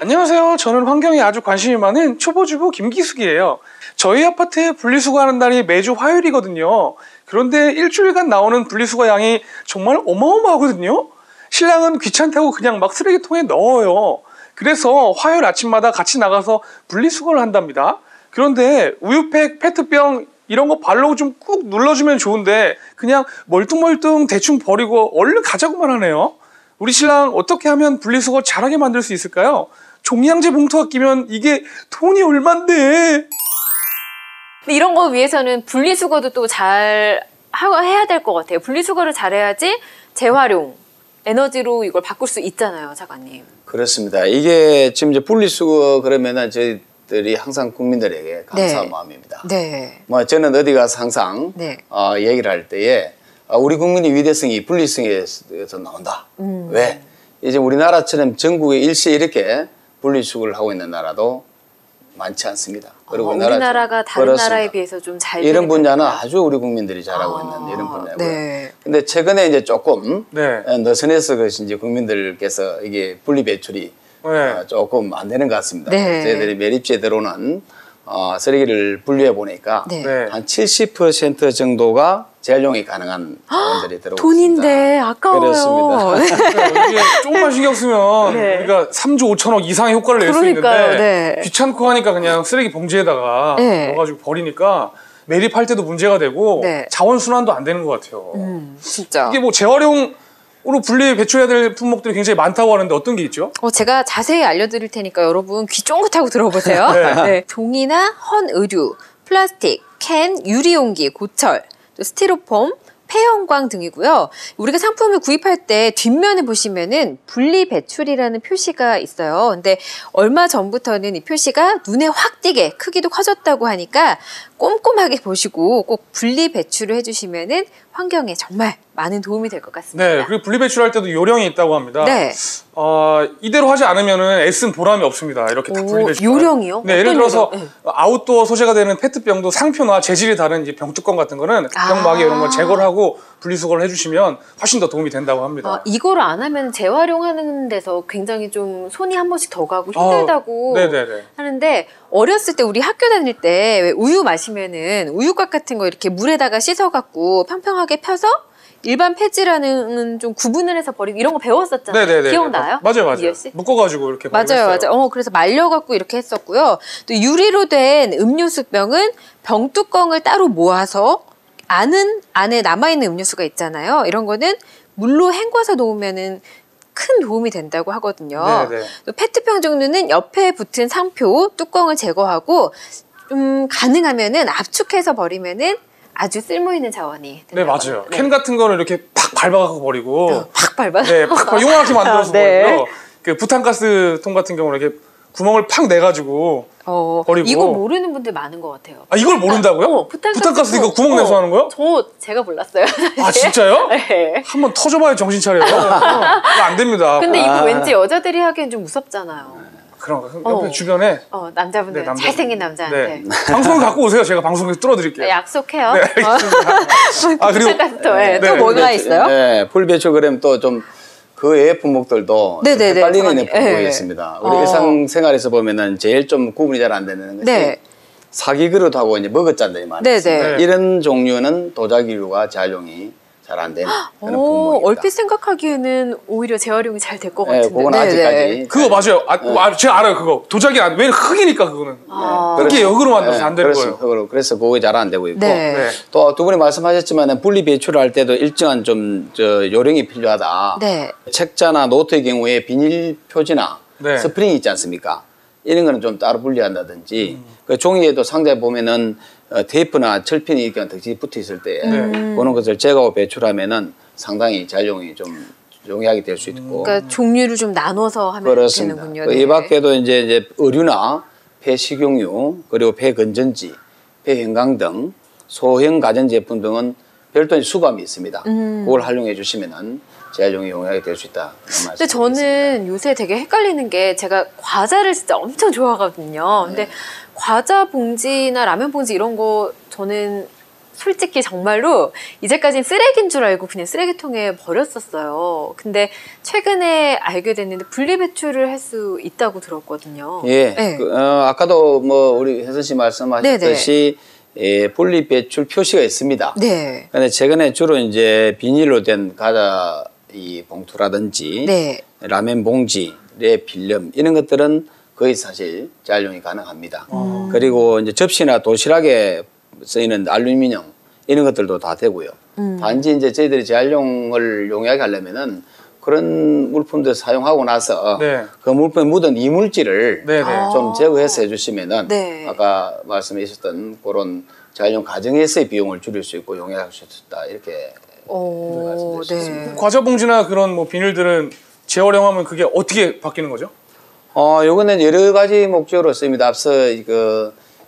안녕하세요. 저는 환경에 아주 관심이 많은 초보주부 김기숙이에요. 저희 아파트에 분리수거하는 날이 매주 화요일이거든요. 그런데 일주일간 나오는 분리수거 양이 정말 어마어마하거든요. 신랑은 귀찮다고 그냥 막 쓰레기통에 넣어요. 그래서 화요일 아침마다 같이 나가서 분리수거를 한답니다. 그런데 우유팩, 페트병 이런 거 발로 좀 꾹 눌러주면 좋은데 그냥 멀뚱멀뚱 대충 버리고 얼른 가자고만 하네요. 우리 신랑 어떻게 하면 분리수거 잘하게 만들 수 있을까요? 종량제 봉투가 끼면 이게 돈이 얼만데. 근데 이런 거 위해서는 분리수거도 또 잘 해야 될 것 같아요. 분리수거를 잘해야지 재활용, 에너지로 이걸 바꿀 수 있잖아요, 작가님. 그렇습니다. 이게 지금 이제 분리수거 그러면은 저희들이 항상 국민들에게 감사한 네. 마음입니다. 네. 뭐 저는 어디 가서 항상 네. 얘기를 할 때에 우리 국민의 위대성이 분리수거에서 나온다. 왜? 이제 우리나라처럼 전국에 일시 이렇게 분리수거를 하고 있는 나라도 많지 않습니다. 그리고 우리나라가 다른 그렇습니다. 나라에 비해서 좀 잘 이런 분야는 아주 우리 국민들이 잘하고 있는 이런 분야고요. 네. 근데 최근에 이제 조금 네. 느슨해서 이제 국민들께서 이게 분리 배출이 네. 조금 안 되는 것 같습니다. 네. 저희들이 매립지에 들어오는 쓰레기를 분류해 보니까 네. 네. 한 70% 정도가 재활용이 가능한 자원들이 들어오고 돈인데 있습니다. 아까워요. 그렇습니다. 이게 조금만 신경 쓰면 네. 우리가 3조 5천억 이상의 효과를 낼 수 그러니까요. 있는데 네. 귀찮고 하니까 그냥 쓰레기 봉지에다가 네. 넣어가지고 버리니까 매립할 때도 문제가 되고 네. 자원순환도 안 되는 것 같아요. 진짜. 이게 뭐 재활용으로 분리 배출해야 될 품목들이 굉장히 많다고 하는데 어떤 게 있죠? 제가 자세히 알려드릴 테니까 여러분 귀 쫑긋하고 들어보세요. 네. 네. 종이나 헌 의류, 플라스틱, 캔, 유리용기, 고철, 또 스티로폼, 폐형광 등이고요. 우리가 상품을 구입할 때 뒷면에 보시면은 분리 배출이라는 표시가 있어요. 근데 얼마 전부터는 이 표시가 눈에 확 띄게 크기도 커졌다고 하니까 꼼꼼하게 보시고 꼭 분리 배출을 해주시면은 환경에 정말 많은 도움이 될 것 같습니다. 네, 그리고 분리 배출할 때도 요령이 있다고 합니다. 네. 이대로 하지 않으면은 애쓴 보람이 없습니다. 이렇게 다 분리 배출. 요령이요? 네, 예를 어떤 들어서 요령? 네. 아웃도어 소재가 되는 페트병도 상표나 재질이 다른 이제 병뚜껑 같은 거는 병마개 이런 거 제거를 하고 분리수거를 해주시면 훨씬 더 도움이 된다고 합니다. 이거를 안 하면 재활용하는 데서 굉장히 좀 손이 한 번씩 더 가고 힘들다고 네네네. 하는데 어렸을 때 우리 학교 다닐 때 왜 우유 마시면은 우유곽 같은 거 이렇게 물에다가 씻어갖고 평평하게 펴서 일반 폐지라는 좀 구분을 해서 버리고 이런 거 배웠었잖아요. 네네네. 기억나요? 맞아요. 이열 씨? 묶어가지고 이렇게 맞아요, 했어요. 맞아요. 그래서 말려갖고 이렇게 했었고요. 또 유리로 된 음료수병은 병뚜껑을 따로 모아서 안에 남아있는 음료수가 있잖아요. 이런 거는 물로 헹궈서 놓으면은 큰 도움이 된다고 하거든요. 네네. 또 페트병 종류는 옆에 붙은 상표, 뚜껑을 제거하고 가능하면면은 압축해서 버리면은 아주 쓸모있는 자원이 네, 된다고 맞아요. 합니다. 캔 같은 거를 이렇게 팍 밟아갖고 버리고. 팍 밟아? 네, 팍 요만하게 만들어서 네. 버리고요. 그 부탄가스 통 같은 경우는 이렇게 구멍을 팍 내가지고 버리고. 이거 모르는 분들 많은 것 같아요. 이걸 모른다고요? 부탄가스 이거 구멍 내서 하는 거요? 제가 몰랐어요. 아, 진짜요? 네. 한번 터져봐야 정신 차려요. 이거 안 됩니다. 근데 이거 왠지 여자들이 하기엔 좀 무섭잖아요. 그런 거. 옆에 주변에. 남자분들. 네, 남자. 잘생긴 남자한테. 네. 방송을 갖고 오세요. 제가 방송에서 뚫어드릴게요. 약속해요. 네, 알겠습니다. 그리고. 부탄가스토. 네. 네. 또 뭐가 있어요? 네, 분리 배출 그러면 또 좀 그 외의 품목들도 네네네, 헷갈리는 잠깐만요. 품목이 네. 있습니다. 우리 일상생활에서 보면은 제일 좀 구분이 잘 안 되는 것이 네. 사기 그릇하고 이제 머그잔들이 많이 네네. 있습니다. 네. 이런 종류는 도자기류가 재활용이 잘 안 되는 그런 품목입니다. 얼핏 생각하기에는 오히려 재활용이 잘 될 것 네, 같은데. 그건 네네. 아직까지 그거 맞아요. 제가 알아요. 그거. 도자기 왜 흙이니까 그거는. 흙이 역으로 만들어서 안 되는 거예요. 흙으로. 그래서 그거 잘 안 되고 있고 네. 네. 또 두 분이 말씀하셨지만 분리 배출을 할 때도 일정한 좀 요령이 필요하다. 네. 책자나 노트의 경우에 비닐 표지나 네. 스프링이 있지 않습니까? 이런 거는 좀 따로 분리한다든지 그 종이에도 상자에 보면은 테이프나 철핀이 이렇게 덕지 붙어 있을 때 그런 것을 제거하고 배출하면은 상당히 재활용이 좀 용이하게 될 수 있고 그러니까 종류를 좀 나눠서 하면 그렇습니다. 되는군요. 네. 이 밖에도 이제 의류나 폐식용유 그리고 폐건전지, 폐형광 등 소형 가전제품 등은 별도의 수감이 있습니다. 그걸 활용해 주시면은 재활용이 용이하게 될 수 있다. 근데 저는 요새 되게 헷갈리는 게 제가 과자를 진짜 엄청 좋아하거든요. 근데 과자 봉지나 라면 봉지 이런 거 저는 솔직히 정말로 이제까지는 쓰레기인 줄 알고 그냥 쓰레기통에 버렸었어요. 근데 최근에 알게 됐는데 분리배출을 할 수 있다고 들었거든요. 예. 네. 아까도 뭐 우리 혜선 씨 말씀하셨듯이 예, 분리배출 표시가 있습니다. 네. 근데 최근에 주로 이제 비닐로 된 과자 이 봉투라든지 네. 라면 봉지의 필름 이런 것들은 거의 사실 재활용이 가능합니다. 그리고 이제 접시나 도시락에 쓰이는 알루미늄 이런 것들도 다 되고요. 단지 이제 저희들이 재활용을 용이하게 하려면은 그런 물품들 사용하고 나서 네. 그 물품에 묻은 이물질을 네, 네. 좀 제거해서 해주시면은 네. 아까 말씀해 주셨던 그런 재활용 과정에서의 비용을 줄일 수 있고 용이할 수 있다 이렇게 말씀드릴 수 있습니다. 과자 봉지나 그런 뭐 비닐들은 재활용하면 그게 어떻게 바뀌는 거죠? 요거는 여러 가지 목적으로 쓰입니다. 앞서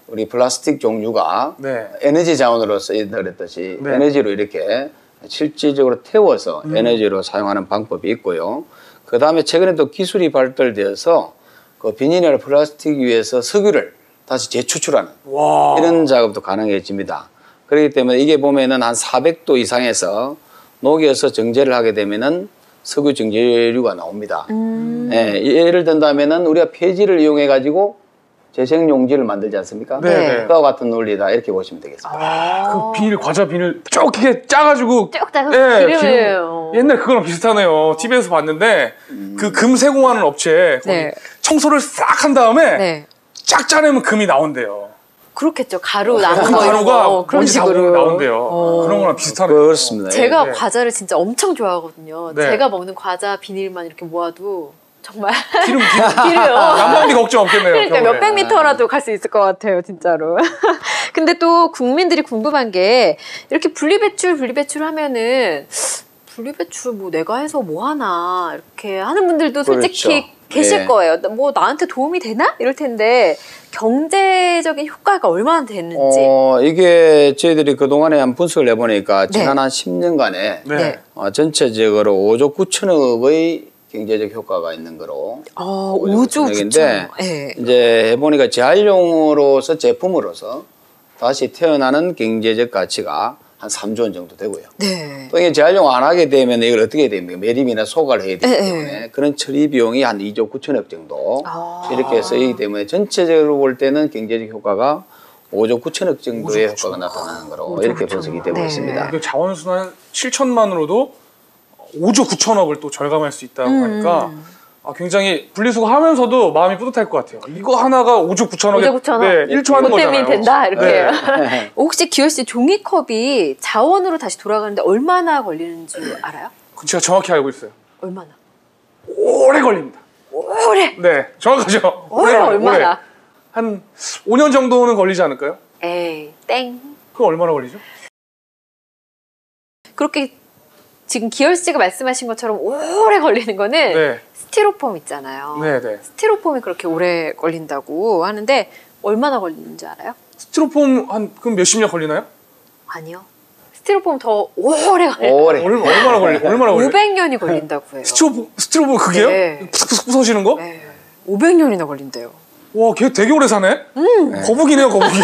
우리 플라스틱 종류가 네. 에너지 자원으로 쓰인다 그랬듯이 네. 에너지로 이렇게 실질적으로 태워서 에너지로 사용하는 방법이 있고요. 그 다음에 최근에 또 기술이 발달되어서 그 비닐이나 플라스틱 위에서 석유를 다시 재추출하는 와. 이런 작업도 가능해집니다. 그렇기 때문에 이게 보면은 한 400도 이상에서 녹여서 정제를 하게 되면은 석유 정제류가 나옵니다. 예, 예를 든다면은 우리가 폐지를 이용해 가지고 재생용지를 만들지 않습니까? 네. 그와 같은 논리다 이렇게 보시면 되겠습니다. 그 비닐 과자 비닐 쭉 이렇게 짜가지고 쭉 짜서 예, 기름을. 옛날 그거랑 비슷하네요. TV에서 봤는데 그 금 세공하는 업체 거기 네. 청소를 싹 한 다음에 네. 쫙 짜내면 금이 나온대요. 그렇겠죠. 가루 남은 그 거 이런 가루가 거. 그런 먼지 다 식으로 나온대요. 그런 거랑 비슷하네요. 그렇습니다. 제가 네. 과자를 진짜 엄청 좋아하거든요. 네. 제가 먹는 과자 비닐만 이렇게 모아도 정말 기름 길어요. 난방비 걱정 없겠네요. 그러니까 겨울에. 몇백 미터라도 갈 수 있을 것 같아요, 진짜로. 근데 또 국민들이 궁금한 게 이렇게 분리배출 하면은 분리배출 뭐 내가 해서 뭐 하나 이렇게 하는 분들도 솔직히 그렇죠. 계실 네. 거예요. 뭐 나한테 도움이 되나? 이럴 텐데 경제적인 효과가 얼마나 되는지. 이게 저희들이 그동안에 한 분석을 해보니까 지난 한 10년간에 네. 전체적으로 5조 9천억의 경제적 효과가 있는 거로 5조 9천. 네. 이제 해보니까 재활용으로서 제품으로서 다시 태어나는 경제적 가치가 한 3조 원 정도 되고요. 네. 또 이게 재활용 안 하게 되면 이걸 어떻게 해야 됩니까? 매립이나 소가를 해야 되기 네, 때문에 그런 처리 비용이 한 2조 9천억 정도 아. 이렇게 쓰이기 때문에 전체적으로 볼 때는 경제적 효과가 5조 9천억 정도의 5조 9천억. 효과가 나타나는 거로 이렇게 분석이 되고 네. 있습니다. 이게 자원순환 7천만으로도 5조 9천억을 또 절감할 수 있다고 하니까 굉장히 분리수거 하면서도 마음이 뿌듯할 것 같아요. 이거 하나가 5조 9천억에 5조 9천억? 네, 1초 하는 뭐 거잖아요. 때문에 된다 이렇게. 네. 혹시 기열 씨 종이컵이 자원으로 다시 돌아가는데 얼마나 걸리는 줄 알아요? 제가 정확히 알고 있어요. 얼마나? 오래 걸립니다. 오래. 네, 정확하죠. 오래 얼마나? 오래. 한 5년 정도는 걸리지 않을까요? 에이 땡. 그거 얼마나 걸리죠? 그렇게 지금 기열 씨가 말씀하신 것처럼 오래 걸리는 거는 네. 스티로폼 있잖아요. 네, 네. 스티로폼이 그렇게 오래 걸린다고 하는데 얼마나 걸리는지 알아요? 스티로폼 그럼 몇십 년 걸리나요? 아니요. 스티로폼 더 오래 걸려요. 오래. 얼마나 걸려요? 500년이 걸린다고 해요. 스티로폼 그게요? 네. 푸석푸석 부서지는 거? 네. 500년이나 걸린대요. 와, 걔 되게 오래 사네? 거북이네요, 거북이.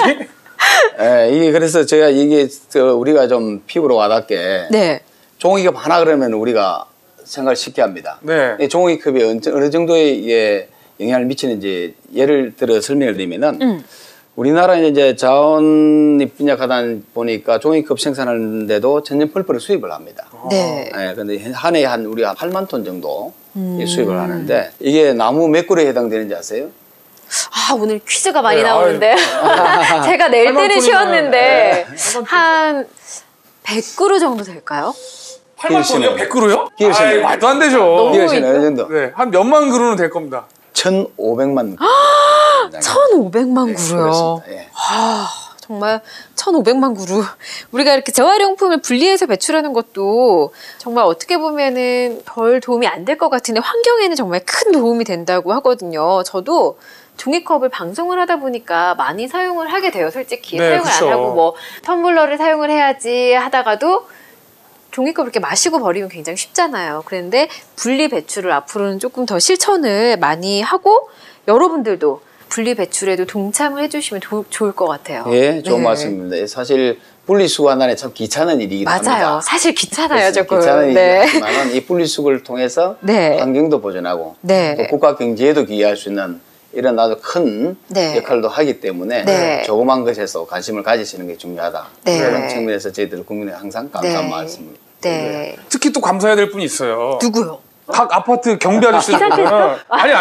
이게 그래서 제가 이게 우리가 좀 피부로 와닿게 네. 종이컵 하나 그러면 우리가 생각을 쉽게 합니다. 네. 이 종이컵이 어느 정도의 이게 영향을 미치는지 예를 들어 설명을 드리면은 우리나라는 이제 자원이 빈약하다 보니까 종이컵 생산하는데도 천연펄프를 수입을 합니다. 네. 근데 한 해에 우리가 8만 톤 정도 수입을 하는데 이게 나무 몇 그루에 해당되는지 아세요? 아, 오늘 퀴즈가 많이 네, 나오는데. 제가 낼 때는 8만 톤이면, 쉬웠는데. 네. 한 100그루 정도 될까요? 8만 톤이요? 100그루요? 기회 씨는. 아이, 말도 안 되죠. 너무 이것이 어느 정도? 네, 한 몇만 그루는 될 겁니다. 1,500만. 1,500만 그루요. 그렇습니다. 예. 정말 1,500만 그루. 우리가 이렇게 재활용품을 분리해서 배출하는 것도 정말 어떻게 보면은 별 도움이 안 될 것 같은데 환경에는 정말 큰 도움이 된다고 하거든요. 저도 종이컵을 방송을 하다 보니까 많이 사용을 하게 돼요. 솔직히 네, 사용을 그쵸. 안 하고 뭐 텀블러를 사용을 해야지 하다가도 종이컵을 이렇게 마시고 버리면 굉장히 쉽잖아요. 그런데 분리 배출을 앞으로는 조금 더 실천을 많이 하고 여러분들도 분리 배출에도 동참을 해주시면 좋을 것 같아요. 예, 좋은 네. 말씀입니다. 사실 분리수거한다는 참 귀찮은 일이기도 합니다. 맞아요. 사실 귀찮아요, 조금. 귀찮은 네. 일이지만 이 분리수거를 통해서 네. 환경도 보존하고 네. 또 국가 경제에도 기여할 수 있는 이런 아주 큰 네. 역할도 하기 때문에 네. 조그만 것에서 관심을 가지시는 게 중요하다. 네. 그런 측면에서 저희들 국민에 항상 감사한 네. 말씀을 네. 특히 또 감사해야 될 분이 있어요. 누구요? 각 아파트 경비 아저씨들 보면은 아니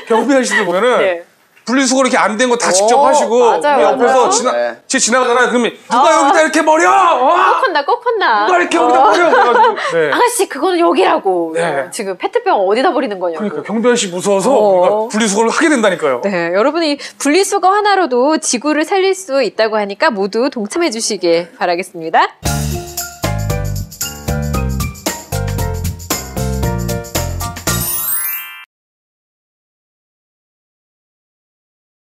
경비 아저씨들 보면은 네. 분리수거 이렇게 안 된 거 다 직접 오, 하시고 맞아요, 옆에서 맞아요. 지나가잖아요. 그러면 누가 여기다 이렇게 버려? 꼭 혼나. 누가 이렇게 여기다 버려? 그래가지고 네. 아가씨, 그거는 여기라고. 네. 지금 페트병 어디다 버리는 거냐고. 그러니까 경비 아저씨 무서워서 어. 우리가 분리수거를 하게 된다니까요. 네, 여러분이 분리수거 하나로도 지구를 살릴 수 있다고 하니까 모두 동참해 주시길 바라겠습니다.